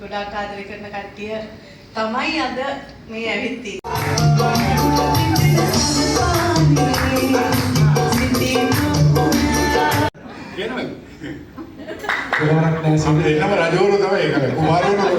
ගොඩාක් ආදරය කරන කට්ටිය තමයි අද මේ ඇවිත් කුමාරවරු තමයි ඒක කුමාරවරු